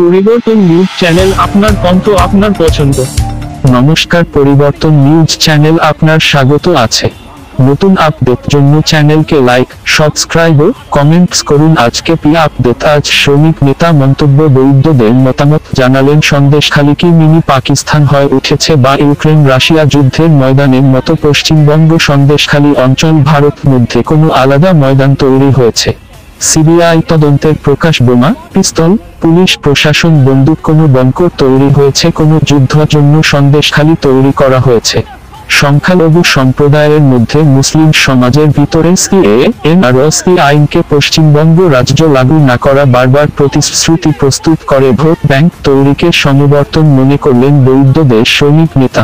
পরিবর্তন news channel, আপনার কণ্ঠ, আপনার পছন্দ। নমস্কার, পরিবর্তন নিউজ চ্যানেল আপনার স্বাগত আছে। নতুন আপডেট জন্য চ্যানেলকে লাইক, সাবস্ক্রাইব ও কমেন্টস করুন। আজকে আপডেট। আজ শ্রমিক নেতা মন্তব্য, বৈধদের মতামত জানালেন। সন্দেশখালী কি মিনি পাকিস্তান হয়ে উঠেছে বা ইউক্রেন রাশিয়া যুদ্ধের ময়দানের মতো পশ্চিমবঙ্গ সন্দেশখালী অঞ্চল ভারত মধ্যে কোনো আলাদা ময়দান তৈরি হয়েছে? সিবিআই তদন্তের প্রকাশ। বোমা, পিস্তল, পুলিশ প্রশাসন, বন্দুক, কোনো বঙ্কর তৈরি হয়েছে, কোনো যুদ্ধ জন্য সন্দেশখালী তৈরি করা হয়েছে। সংখ্যালঘু সম্প্রদায়ের মধ্যে মুসলিম সমাজের ভিতরে সিএএ আইনকে পশ্চিমবঙ্গ রাজ্য লাগু না করা বারবার প্রতিশ্রুতি প্রস্তুত করে ভোট ব্যাংক তৈরিকে সমবর্তন মনে করলেন বৈধদের শ্রমিক নেতা।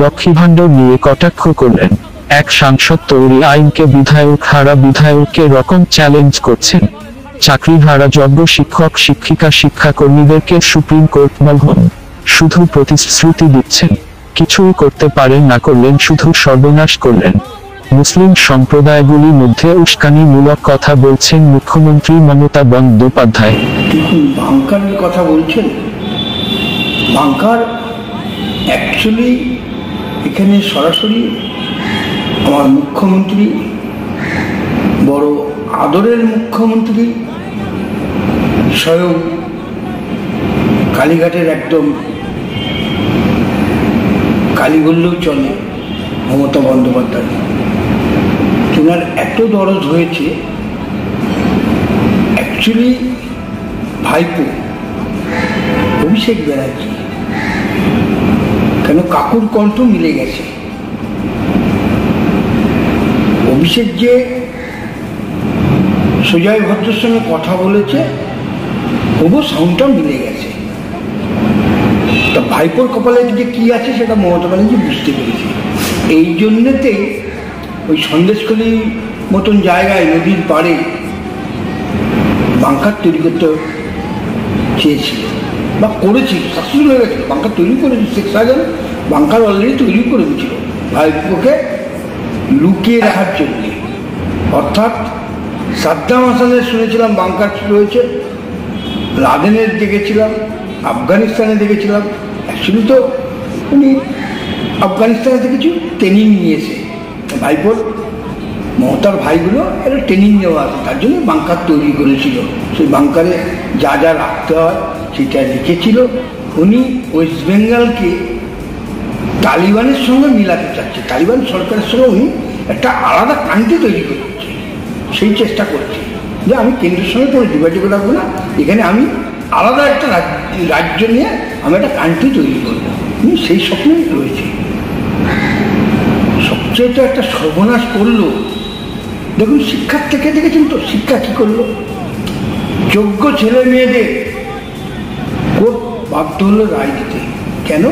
লক্ষ্মীভাণ্ডার নিয়ে কটাক্ষ করলেন এক সাংসদ। তৈরি আইনকে বিধায়ককে রকম চ্যালেঞ্জ করছেন। চাকরি হারা যোগ্য শিক্ষক শিক্ষিকা শিক্ষাকর্মীদেরকে সুপ্রিম কোর্ট মলহন। শুধু প্রতিশ্রুতি দিচ্ছেন, কিছুই করতে পারেন না, করলেন শুধু সর্বনাশ করলেন। মুসলিম সম্প্রদায়গুলির মধ্যে উস্কানিমূলক কথা বলছেন মুখ্যমন্ত্রী মমতা বন্দ্যোপাধ্যায়। দেখুন, বাংকারের কথা বলছেন। বাংকার অ্যাকচুয়ালি এখানে সরাসরি আমার মুখ্যমন্ত্রী, বড় আদরের মুখ্যমন্ত্রী, স্বয়ং কালীঘাটের একদম কালী বললেও চলে, মমতা বন্দ্যোপাধ্যায়। তেনার এত দরদ হয়েছে, অ্যাকচুয়ালি ভাইপো অভিষেক ব্যানার্জি, কেন কাকুর কণ্ঠ মিলে গেছে। অভিষেক যে সুজয় ভদ্রের সঙ্গে কথা বলেছে, তবু সাউন্ডটা মিলে গেছে। তা ভাইপোর কপালে যে কি আছে সেটা মমতা ব্যানার্জি বুঝতে পেরেছে। এই জন্যতেই ওই সন্দেশখালী মতন জায়গায় নদীর পাড়ে বাংকার তৈরি করতে চেয়েছিল বা করেছিল, সাকসেসফুল হয়ে গেছিল। বাংকার তৈরি করেছিল, শেখ শাহজাহান বাংকার অলরেডি তৈরি করে দিয়েছিল ভাইপোকে লুকিয়ে রাখার জন্য। অর্থাৎ সাদ্দাম হাসানের শুনেছিলাম বাংকার রয়েছে, লাদেনের দেখেছিলাম, আফগানিস্তানে দেখেছিলাম। অ্যাকচুয়ালি তো উনি আফগানিস্তানে দেখেছি ট্রেনিং নিয়েছে ভাইপোর, মমতার ভাইগুলো একটা ট্রেনিং নেওয়া আছে, তার জন্য বাংকার তৈরি করেছিল। সেই বাংকারে যা যা রাখতে হয় সেটা লিখেছিল। উনি ওয়েস্ট বেঙ্গলকে তালিবানের সঙ্গে মিলাতে চাচ্ছে, তালিবান সরকারের সঙ্গে উনি একটা আলাদা কান্ট্রি তৈরি করছে, সেই চেষ্টা করছে যে আমি কেন্দ্রের সঙ্গে কোনো ডিবেটিভ রাখবো না, এখানে আমি আলাদা একটা রাজ্য নিয়ে আমি একটা কান্ট্রি তৈরি করবো। সেই স্বপ্নেই রয়েছে। সবচেয়ে তো একটা সর্বনাশ করলো, দেখুন শিক্ষার থেকে দেখেছেন তো, শিক্ষা কি করলো? যোগ্য ছেলে মেয়েদের কোর্ট বাধ্য হলো রায় দিতে। কেন?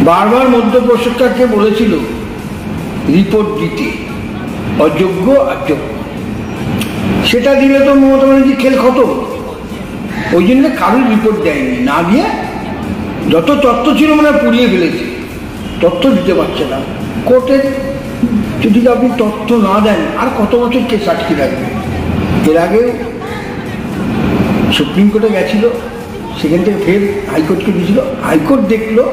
বারবার মধ্যপ্রশিক্ষককে বলেছিল রিপোর্ট দিতে, অযোগ্য আর যোগ্য। সেটা দিলে তো মমতা ব্যানার্জি খেল খতম। ওই জন্য কারোর রিপোর্ট দেয়নি, না দিয়ে যত তথ্য ছিল মানে পুড়িয়ে ফেলেছে, তথ্য দিতে পারছে না। কোর্টের যদি আপনি তথ্য না দেন আর কত বছর কেস আটকে থাকবে। এর আগেও সুপ্রিম কোর্টে গেছিল, সেখান থেকে ফের হাইকোর্টকে দিয়েছিল। হাইকোর্ট দেখলো,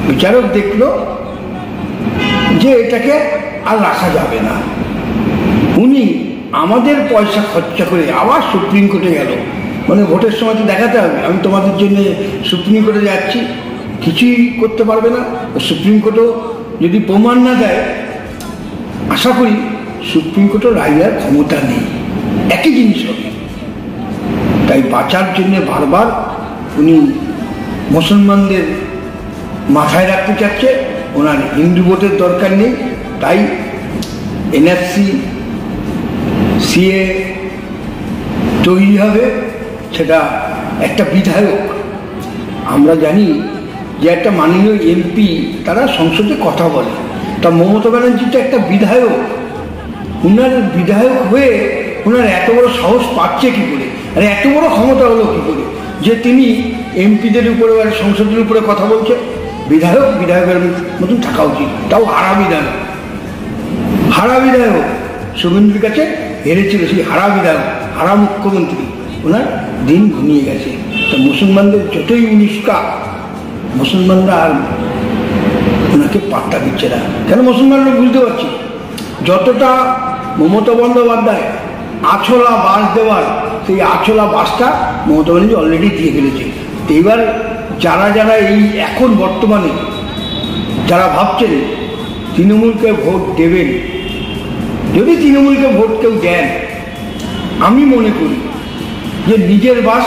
বিচারক দেখলো যে এটাকে আর রাখা যাবে না। উনি আমাদের পয়সা খরচা করে আবার সুপ্রিম কোর্টে গেল, মানে ভোটের সময় তো দেখাতে হবে আমি তোমাদের জন্য সুপ্রিম কোর্টে যাচ্ছি, কিছুই করতে পারবে না। সুপ্রিম কোর্টও যদি প্রমাণ না দেয়, আশা করি সুপ্রিম কোর্টের রায় দেওয়ার ক্ষমতা নেই, একই জিনিস হবে। তাই বাঁচার জন্য বারবার উনি মুসলমানদের মাথায় রাখতে চাচ্ছে, ওনার হিন্দু ভোটের দরকার নেই। তাই এনআরসি সিএ তৈরি হবে, সেটা একটা বিধায়ক, আমরা জানি যে একটা মাননীয় এমপি তারা সংসদে কথা বলে, তা মমতা ব্যানার্জি তো একটা বিধায়ক। উনার বিধায়ক হয়ে ওনার এত বড় সাহস পাচ্ছে কী করে, আর এত বড় ক্ষমতা হলো কী করে যে তিনি এমপিদের উপরে আর সংসদের উপরে কথা বলছে? বিধায়কের মতন থাকা উচিত, তাও হারা বিধায়ক। শুভেন্দুর কাছে হেরেছিল সেই হারা বিধায়ক, হারা মুখ্যমন্ত্রী, ওনার দিন ঘনিয়ে গেছে। তো মুসলমানদের যতই উনিশকা, মুসলমানরা আর ওনাকে পাত্তা দিচ্ছে না। কেন মুসলমানরা বুঝতে পারছি, যতটা মমতা বন্দ্যোপাধ্যায় আছলা বাস দেওয়ার, সেই আছলা বাসটা মমতা ব্যানার্জি অলরেডি দিয়ে ফেলেছে। তো এবার যারা যারা এই এখন বর্তমানে যারা ভাবছেন তৃণমূলকে ভোট দেবেন, যদি তৃণমূলকে ভোট কেউ দেন, আমি মনে করি যে নিজের বাস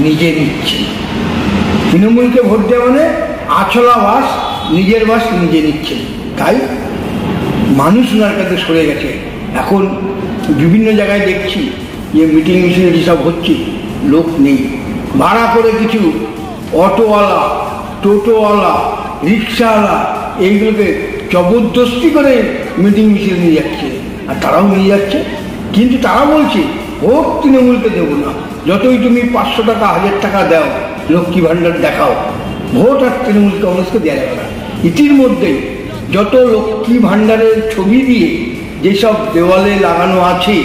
নিজে নিচ্ছে। তৃণমূলকে ভোট দেওয়া মানে আছলা বাস, নিজের বাস নিজে নিচ্ছে। তাই মানুষ ওনার কাছে সরে গেছে। এখন বিভিন্ন জায়গায় দেখছি যে মিটিং মিছিলে যেসব হচ্ছে, লোক নেই। ভাড়া করে কিছু অটোওয়ালা, টোটোওয়ালা, রিক্সাওয়ালা এইগুলোকে জবরদস্তি করে মিটিং মিছিল নিয়ে যাচ্ছে, আর তারাও নিয়ে যাচ্ছে। কিন্তু তারা বলছে ভোট তৃণমূলকে দেবো না, যতই তুমি 500 টাকা 1000 টাকা দাও, লক্ষ্মী ভাণ্ডার দেখাও, ভোট আর তৃণমূল কংগ্রেসকে দেওয়া যাবে না। ইতিমধ্যেই যত লক্ষ্মী ভাণ্ডারের ছবি দিয়ে যেসব দেওয়ালে লাগানো আছে,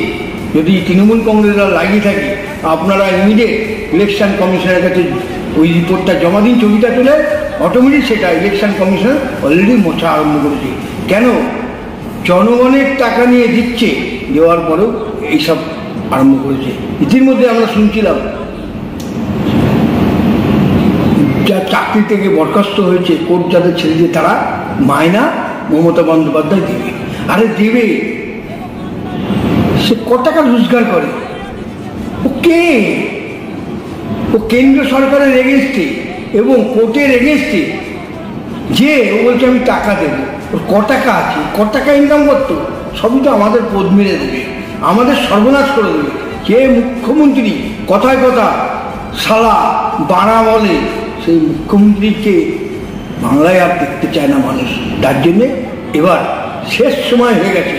যদি তৃণমূল কংগ্রেসরা লাগিয়ে থাকে, আপনারা ইমিডিয়েট ইলেকশন কমিশনের কাছে ওই রিপোর্টটা জমা দিন, ছবিটা তুলে অটোমেটিক সেটা ইলেকশন কমিশন অলরেডি মোছা আরম্ভ করেছে। কেন? জনগণের টাকা নিয়ে দিচ্ছে, দেওয়ার পরেও এইসব আরম্ভ করেছে। ইতিমধ্যে আমরা শুনছিলাম যা চাকরি থেকে বরখাস্ত হয়েছে, কোর্ট যাদের ছেড়ে দিয়ে, তারা মায়না মমতা বন্দ্যোপাধ্যায় দেবে। আরে দেবে, সে ক টাকা রোজগার করে? ও কে? ও কেন্দ্র সরকারের এগেনস্টে এবং কোর্টের এগেনস্টে যে ও বলছে আমি টাকা দেবো। ওর ক টাকা আছে? ক টাকা ইনকাম করতো? সবই তো আমাদের পদ মেরে দেবে, আমাদের সর্বনাশ করে দেবে। যে মুখ্যমন্ত্রী কথায় কথা শালা বাড়া বলে, সেই মুখ্যমন্ত্রীকে বাংলায় আর দেখতে চায় না মানুষ। তার জন্যে এবার শেষ সময় হয়ে গেছে।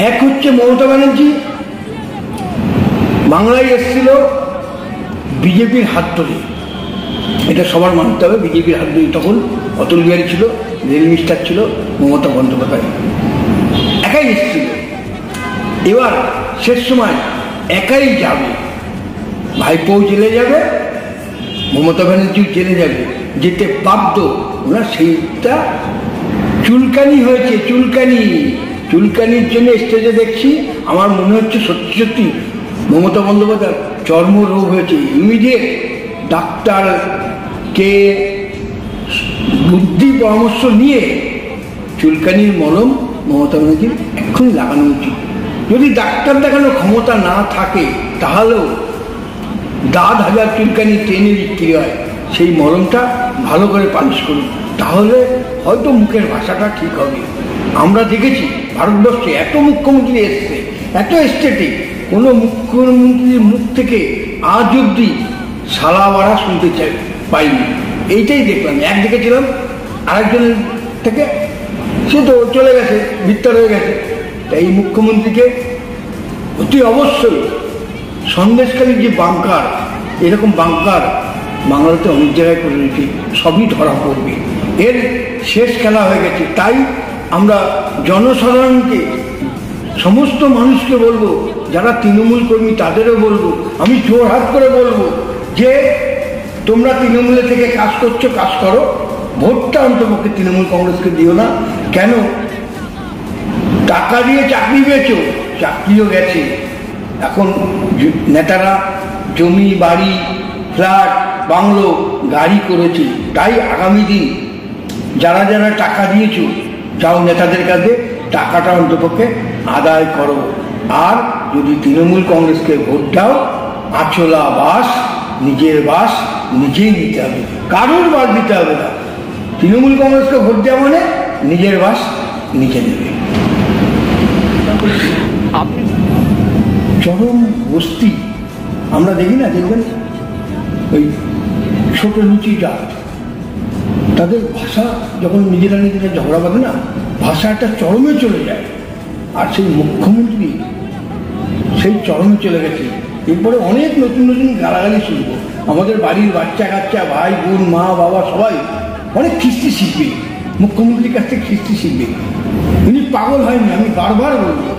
এক হচ্ছে মমতা ব্যানার্জি বাংলায় এসেছিল বিজেপির হাত ধরে, এটা সবার মানতে হবে। বিজেপির হাত ধরে তখন অতুল বিহারী ছিল, রেল মিনিস্টার ছিল, মমতা বন্দ্যোপাধ্যায় একাই এসেছিল। এবার শেষ সময় একাই যাবে, ভাইপোও জেলে যাবে, মমতা ব্যানার্জিও জেলে যাবে, যেতে বাধ্য। ওনার সেইটা চুলকানি হয়েছে, চুলকানির জন্য স্টেজে দেখছি। আমার মনে হচ্ছে সত্যি সত্যি মমতা বন্দ্যোপাধ্যায় চর্মরোগ হয়েছে। ইমিডিয়েট ডাক্তারকে বুদ্ধি পরামর্শ নিয়ে চুলকানির মলম মমতা ব্যানার্জির এক্ষুনি লাগানো উচিত। যদি ডাক্তার দেখানোর ক্ষমতা না থাকে, তাহলেও দাঁত হাজার চুলকানি টেনে বিক্রি হয়, সেই মলমটা ভালো করে পালিশ করুন, তাহলে হয়তো মুখের ভাষাটা ঠিক হবে। আমরা দেখেছি ভারতবর্ষে এত মুখ্যমন্ত্রী এসছে, এত স্টেটে, কোনো মুখ্যমন্ত্রীর মুখ থেকে আজ অব্দি শালা বাড়া শুনতে পাইনি। এইটাই দেখলাম। এক দেখেছিলাম আরেকজনের থেকে, সে তো চলে গেছে, ভিতর হয়ে গেছে। তাই এই মুখ্যমন্ত্রীকে অতি অবশ্যই সন্দেশকারীর যে বাংকার, এরকম বাংকার বাংলাতে অনেক জায়গায় করে রয়েছে, সবই ধরা পড়বে। এর শেষ খেলা হয়ে গেছে। তাই আমরা জনসাধারণকে, সমস্ত মানুষকে বলবো, যারা তৃণমূল কর্মী তাদেরও বলবো, আমি জোরহাত করে বলবো যে তোমরা তৃণমূলে থেকে কাজ করছো, কাজ করো, ভোটটা অন্তপক্ষে তৃণমূল কংগ্রেসকে দিও না। কেন? টাকা দিয়ে চাকরি পেয়েছো, চাকরিও গেছে। এখন নেতারা জমি, বাড়ি, ফ্ল্যাট, বাংলো, গাড়ি করেছে। তাই আগামী দিন যারা যারা টাকা দিয়েছো, যাও নেতাদের কাছে টাকাটা অন্তপক্ষে আদায় করো। আর যদি তৃণমূল কংগ্রেসকে ভোট দাও, আছলা বাস, নিজের বাস নিজেই নিতে হবে, কারোর বাস দিতে হবে না। তৃণমূল কংগ্রেসকে ভোট দেওয়া মানে নিজের বাস নিজে নেবে। চরম বস্তি আমরা দেখি না, দেখবেন ওই ছোট নিচু জাত, তাদের ভাষা যখন নিজেরা ঝগড়া বাঁধে না, ভাষা একটা চরমে চলে যায়। আর সেই মুখ্যমন্ত্রী সেই চরমে চলে গেছে। এরপরে অনেক নতুন নতুন গালাগালি শুনবো। আমাদের বাড়ির বাচ্চা কাচ্চা, ভাই বোন, মা বাবা সবাই অনেক খিস্তি শিখবে, মুখ্যমন্ত্রীর কাছ থেকে খিস্তি শিখবে। উনি পাগল হয়নি, আমি বারবার বলবো।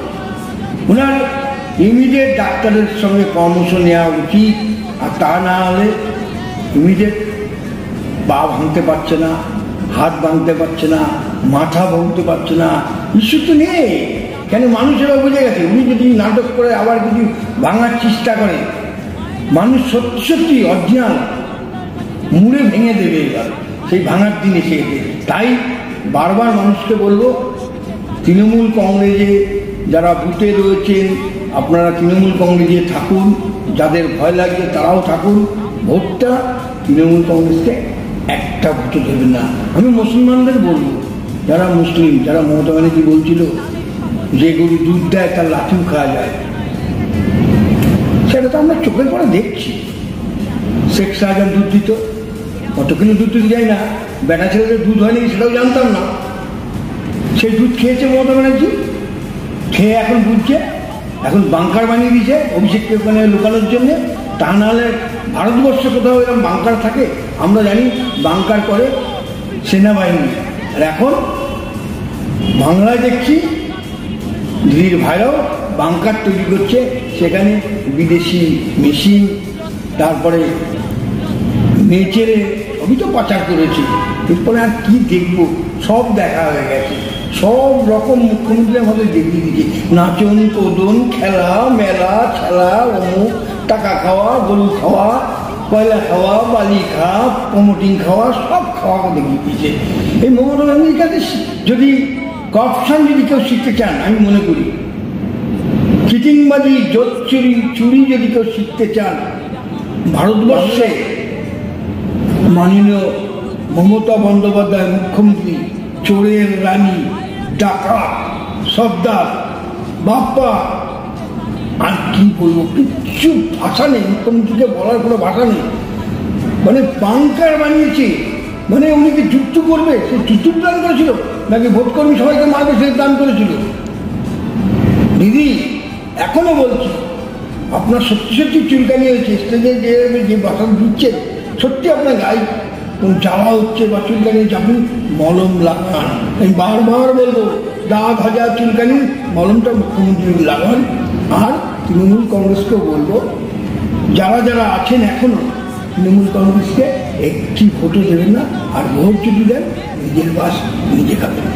ওনার ইমিডিয়েট ডাক্তারের সঙ্গে পরামর্শ নেওয়া উচিত। আর তা না হলে ইমিডিয়েট পা ভাঙতে পারছে না, হাত ভাঙতে পারছে না, মাথা ভাঙতে পারছে না, ইস্যু তো নেই। কেন মানুষেরা বুঝে গেছে উনি যদি নাটক করে আবার কিছু ভাঙার চেষ্টা করে, মানুষ সত্যি সত্যি অরিজিনাল মুড়ে ভেঙে দেবে এবার সেই ভাঙার দিন এসে গেছে। তাই বারবার মানুষকে বলবো, তৃণমূল কংগ্রেসে যারা বুথে রয়েছেন আপনারা তৃণমূল কংগ্রেসে থাকুন, যাদের ভয় লাগছে তারাও থাকুন, ভোটটা তৃণমূল কংগ্রেসকে একটা ভোটও দেবেন না। আমি মুসলমানদের বলবো, যারা মুসলিম, যারা মমতা ব্যানার্জি বলছিল যে গরু দুধ দেয় তার লাঠিও খাওয়া যায়, সেটা তো আমরা চোখের পরে দেখছি। শেখ শাহজাহান দুধ দিত, কত কিলো দুধ দিতে যায় না, বেটা ছেলেদের দুধ হয়নি সেটাও জানতাম না। সেই দুধ খেয়েছে মমতা ব্যানার্জি, খেয়ে এখন বুঝছে, এখন বাংকার বানিয়ে দিয়েছে অভিষেককে ওখানে লুকানোর জন্যে। তা নাহলে ভারতবর্ষে কোথাও এরকম বাংকার থাকে? আমরা জানি বাংকার করে সেনাবাহিনী। আর এখন বাংলায় দেখছি দিদির ভাইরাও বাংকার তৈরি করছে, সেখানে বিদেশি মেশিন, তারপরে নেচেরে সবই তো পাচার করেছি। এরপরে আর কি দেখবো, সব দেখা হয়ে গেছে, সব রকম মুখ্যমন্ত্রী আমাদের দেখিয়ে দিচ্ছে। নাচন কোদন, খেলা মেলা, খেলা অমুক, টাকা খাওয়া, গরু খাওয়া, কয়লা খাওয়া, বালি খাওয়া, প্রমোটিং খাওয়া, সব খাওয়া দেখিয়ে দিচ্ছে। এই মমতা ব্যানার্জির কাছে যদি করপশন যদি কেউ শিখতে চান, আমি মনে করি চিটিংবাজি, জোট চুরি যদি কেউ শিখতে চান, ভারতবর্ষে মাননীয় মমতা বন্দ্যোপাধ্যায় মুখ্যমন্ত্রী চোরের রানী, ডাকাত, সর্দার, বাপ্পা, আর কি বলবো, কিচ্ছু ভাষা নেই, মুখ্যমন্ত্রীকে বলার কোনো ভাষা নেই। মানে বাংকার বানিয়েছে, মানে উনি কি যুদ্ধ করবে, সে যুদ্ধ দান করেছিল নাকি ভোট কর্মী সবাইকে মারবে সে দান করেছিল? দিদি এখনো বলছি, আপনার সত্যি সত্যি চুলকানি হয়েছে, স্টেজে যে ভাষা দিচ্ছেন সত্যি আপনার গায়ে জ্বালা হচ্ছে বা চুলকানি, আপনি মলম লাগান। আমি বারবার বলবো, দাগ হাজার চুলকানি মলমটা মুখ্যমন্ত্রী লাগান। আর তৃণমূল কংগ্রেসকেও বলবো, যারা যারা আছেন এখনো তৃণমূল কংগ্রেসকে একটি ভোটও দেবেন না, আর ভোট যদি দেন নিজের বাস নিজে খাবেন।